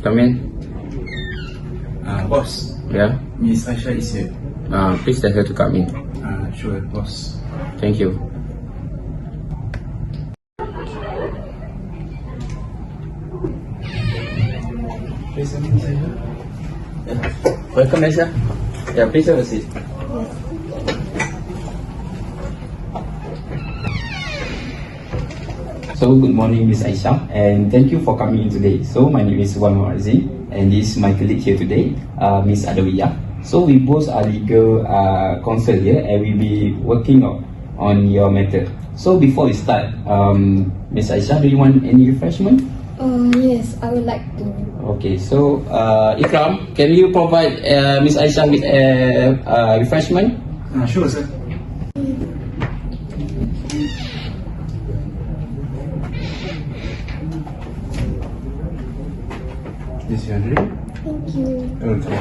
Come in. Boss, Yeah. Miss Aisha is here. Please tell her to come in. Sure, boss. Thank you. Please, Miss Aisha. Welcome, Aisha. Yeah, please have a seat. So, good morning, Miss Aisha, and thank you for coming in today. So, my name is Wan Marzi, and this is my colleague here today, Miss Adawiyah. So, we both are legal counsel here, and we'll be working on your matter. So, before we start, Miss Aisha, do you want any refreshment? Yes, I would like to. Okay, so Ikram, can you provide Miss Aisha with a refreshment? Sure, sir. This your drink? Thank you. Okay.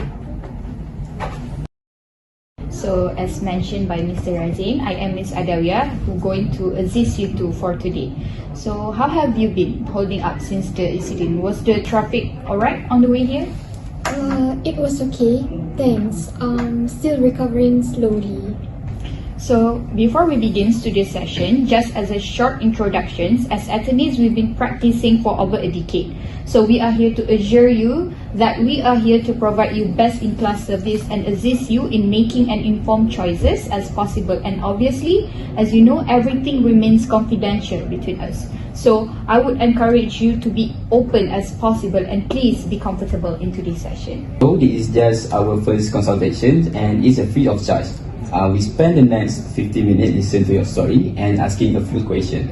So, as mentioned by Mr. Razin, I am Miss Adawiyah, who going to assist you two for today. So, how have you been holding up since the incident? Was the traffic alright on the way here? It was okay. Thanks. Still recovering slowly. So, before we begin today's session, just as a short introduction, as attorneys, we've been practicing for over a decade. So, we are here to assure you that we are here to provide you best-in-class service and assist you in making an informed choices as possible. And obviously, as you know, everything remains confidential between us. So, I would encourage you to be open as possible and please be comfortable in today's session. So, this is just our first consultation and it's a free of charge. We spend the next 50 minutes listening to your story and asking a few questions.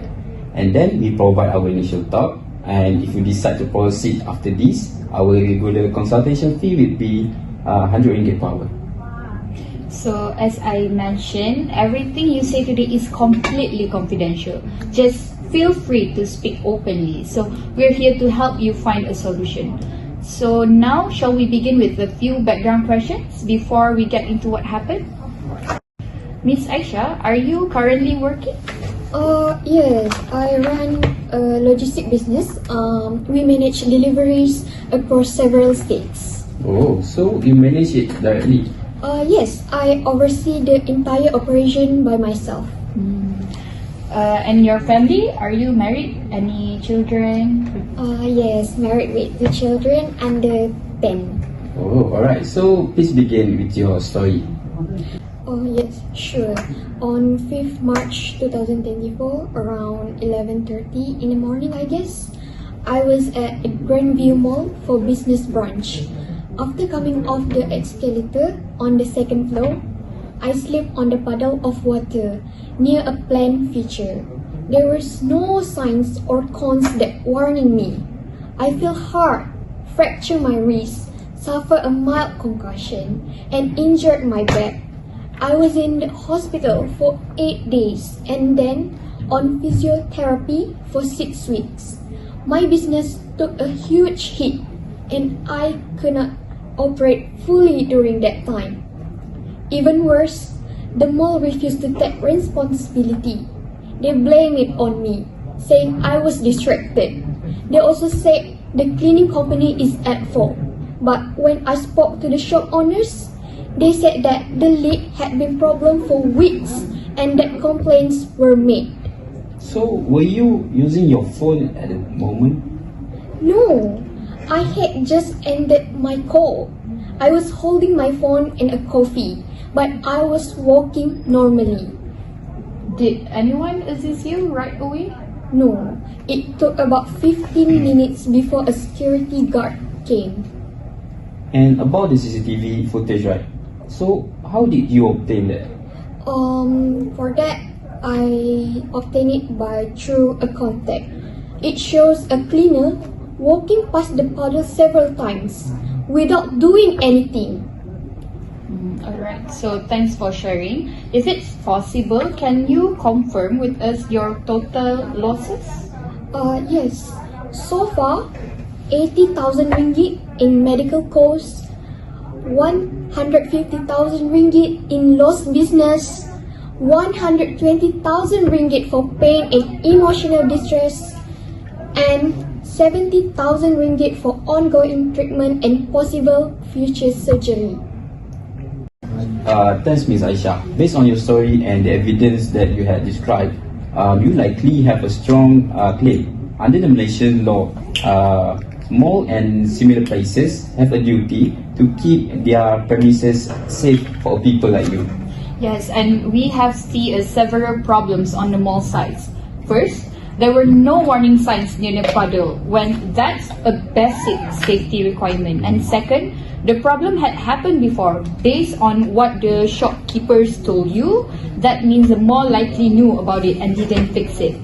And then we provide our initial talk. And if you decide to proceed after this, our regular consultation fee will be 100 ringgit per hour. So, as I mentioned, everything you say today is completely confidential. Just feel free to speak openly. So, we're here to help you find a solution. So, now shall we begin with a few background questions before we get into what happened? Miss Aisha, are you currently working? Yes, I run a logistic business. We manage deliveries across several states. Oh, so you manage it directly? Yes, I oversee the entire operation by myself. And your family? Are you married? Any children? Yes, married with 2 children under 10. Oh, alright. So please begin with your story. Oh yes, sure. On 5th March 2024, around 11:30 in the morning, I guess, I was at a Grandview Mall for business brunch. After coming off the escalator on the 2nd floor, I slipped on the puddle of water near a planned feature. There was no signs or cones that warning me. I fell hard, fractured my wrist, suffered a mild concussion, and injured my back. I was in the hospital for 8 days and then on physiotherapy for 6 weeks. My business took a huge hit and I could not operate fully during that time. Even worse, the mall refused to take responsibility. They blamed it on me, saying I was distracted. They also said the cleaning company is at fault. But when I spoke to the shop owners, they said that the leak had been problem for weeks and that complaints were made. So, were you using your phone at the moment? No, I had just ended my call. I was holding my phone and a coffee, but I was walking normally. Did anyone assist you right away? No, it took about 15 minutes before a security guard came. And about the CCTV footage, right? So, how did you obtain that? For that, I obtained it through a contact. It shows a cleaner walking past the puddle several times without doing anything. Alright, so thanks for sharing. If it's possible, can you confirm with us your total losses? Yes. So far, 80,000 ringgit in medical costs, 150,000 ringgit in lost business, 120,000 ringgit for pain and emotional distress, and 70,000 ringgit for ongoing treatment and possible future surgery. Thanks, Ms. Aisha. Based on your story and the evidence that you had described, you likely have a strong claim. Under the Malaysian law, mall and similar places have a duty to keep their premises safe for people like you. Yes, and we have seen several problems on the mall sites. First, there were no warning signs near the puddle when that's a basic safety requirement. And second, the problem had happened before. Based on what the shopkeepers told you, that means the mall likely knew about it and didn't fix it.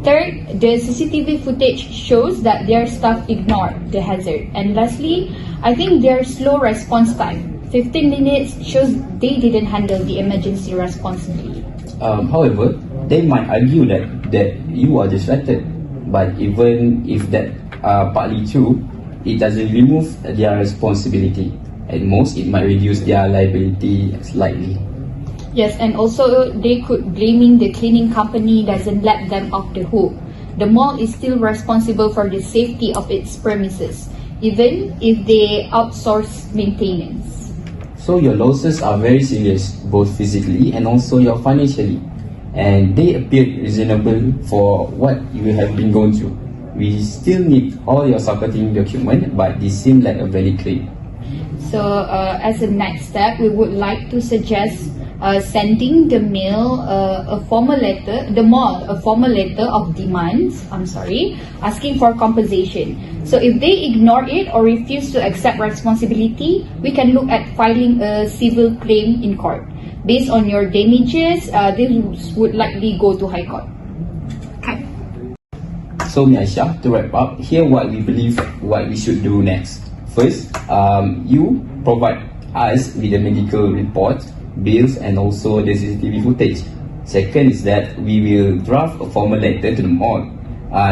Third, the CCTV footage shows that their staff ignored the hazard. And lastly, I think their slow response time, 15 minutes, shows they didn't handle the emergency responsibly. However, they might argue that you are distracted. But even if that partly true, it doesn't remove their responsibility. At most, it might reduce their liability slightly. Yes, and also they could blaming the cleaning company doesn't let them off the hook. The mall is still responsible for the safety of its premises, even if they outsource maintenance. So your losses are very serious, both physically and also your financially. And they appear reasonable for what you have been going through. We still need all your supporting document, but this seems like a valid claim. So as a next step, we would like to suggest sending the mall a formal letter of demands, asking for compensation. So if they ignore it or refuse to accept responsibility, we can look at filing a civil claim in court. Based on your damages, this would likely go to High Court. Okay. So Aisha, to wrap up, here what we believe what we should do next. First, you provide us with the medical report, bills and also the CCTV footage. Second is that we will draft a formal letter to the mall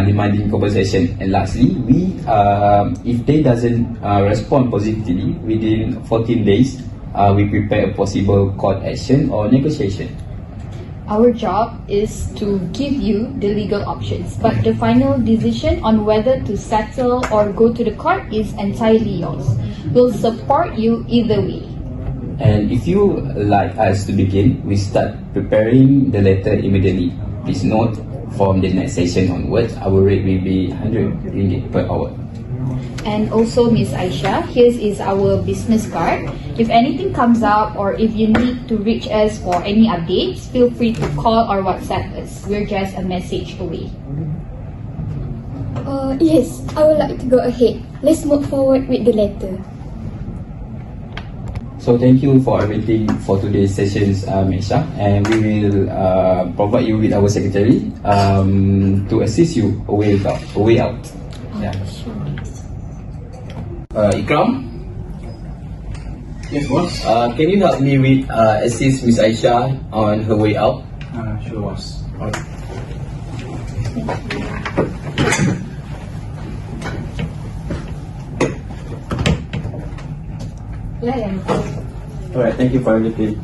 demanding compensation. And lastly, if they doesn't respond positively within 14 days, we prepare a possible court action or negotiation. Our job is to give you the legal options, but the final decision on whether to settle or go to the court is entirely yours. We'll support you either way. And if you like us to begin, we start preparing the letter immediately. Please note, from the next session onwards, our rate will be 100 ringgit per hour. And also, Miss Aisha, here is our business card. If anything comes up or if you need to reach us for any updates, feel free to call or WhatsApp us. We're just a message away. Yes, I would like to go ahead. Let's move forward with the letter. So thank you for everything for today's sessions, Aisha, and we will provide you with our secretary to assist you a way out. Yeah. Sure. Ikram, Yes, boss. can you help me with assist Miss Aisha on her way out? Sure, boss. Alright, thank you for everything.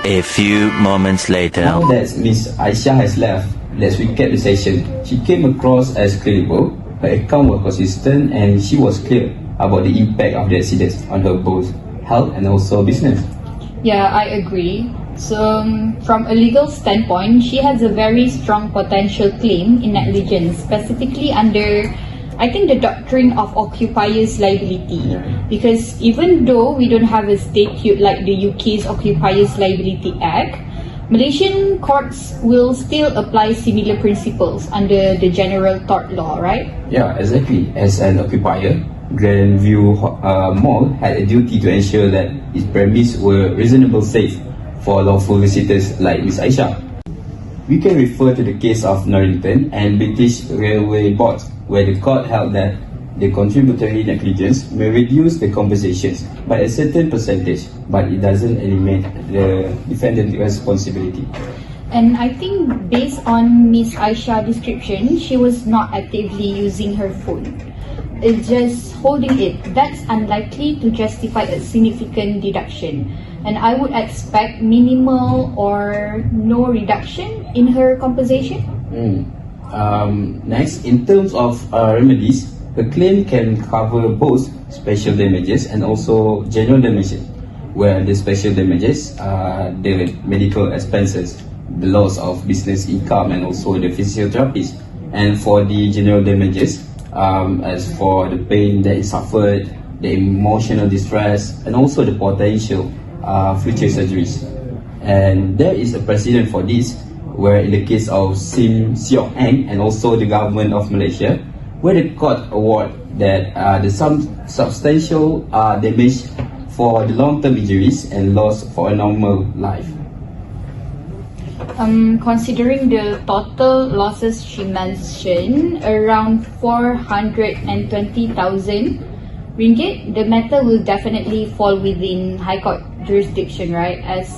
A few moments later. Now that Miss Aisha has left, let's recap the session. She came across as credible, her account was consistent, and she was clear about the impact of the accidents on her both health and also business. Yeah, I agree. So, from a legal standpoint, she has a very strong potential claim in negligence, specifically under, I think, the doctrine of occupiers' liability. Because even though we don't have a statute like the UK's Occupiers' Liability Act, Malaysian courts will still apply similar principles under the general tort law, right? Yeah, exactly. As an occupier, Grandview Mall had a duty to ensure that its premises were reasonably safe for lawful visitors like Miss Aisha. We can refer to the case of Norrington and British Railway Board, where the court held that the contributory negligence may reduce the compensations by a certain percentage, but it doesn't eliminate the defendant's responsibility. And I think based on Miss Aisha's description, she was not actively using her phone. It's just holding it. That's unlikely to justify a significant deduction. And I would expect minimal or no reduction in her compensation? Next, in terms of remedies, the claim can cover both special damages and also general damages, where the special damages are the medical expenses, the loss of business income, and also the physiotherapies. And for the general damages, as for the pain that is suffered, the emotional distress, and also the potential future surgeries. And there is a precedent for this, where in the case of Sim Seok Eng and also the government of Malaysia, where the court award that the substantial damage for the long-term injuries and loss for a normal life. Considering the total losses she mentioned, around 420,000 ringgit, the matter will definitely fall within High Court jurisdiction, right? As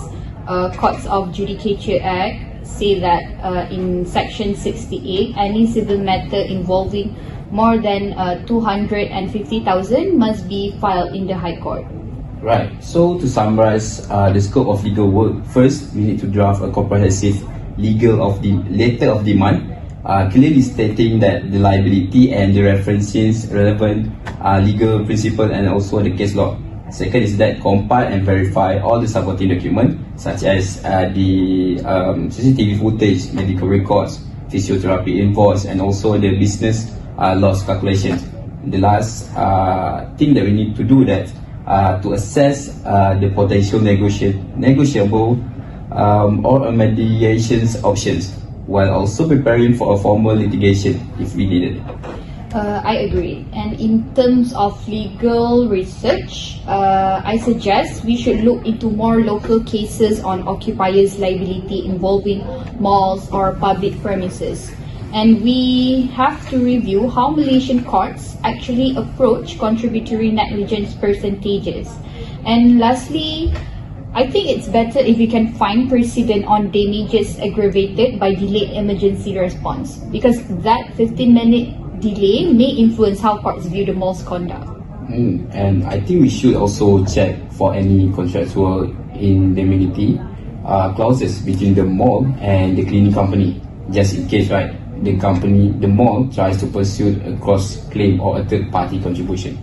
Courts of Judicature Act say that in Section 68, any civil matter involving more than 250,000 must be filed in the High Court. Right. So to summarize the scope of legal work, first we need to draft a comprehensive letter of demand, clearly stating that the liability and the references relevant legal principle and also the case law. Second is that compile and verify all the supporting documents such as the CCTV footage, medical records, physiotherapy invoice, and also the business loss calculations. The last thing that we need to do that to assess the potential negotiable or mediation options, while also preparing for a formal litigation if we need it. I agree. And in terms of legal research, I suggest we should look into more local cases on occupiers' liability involving malls or public premises. And we have to review how Malaysian courts actually approach contributory negligence percentages. And lastly, I think it's better if we can find precedent on damages aggravated by delayed emergency response, because that 15-minute delay may influence how courts view the mall's conduct. And I think we should also check for any contractual indemnity clauses between the mall and the cleaning company, just in case, right, the mall tries to pursue a cross-claim or a third-party contribution.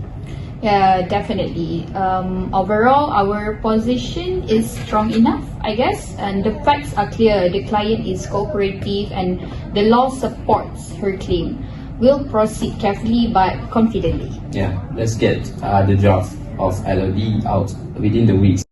Yeah, definitely. Overall, our position is strong enough, I guess, and the facts are clear. The client is cooperative and the law supports her claim. We'll proceed carefully but confidently. Yeah, let's get the draft of LLD out within the weeks.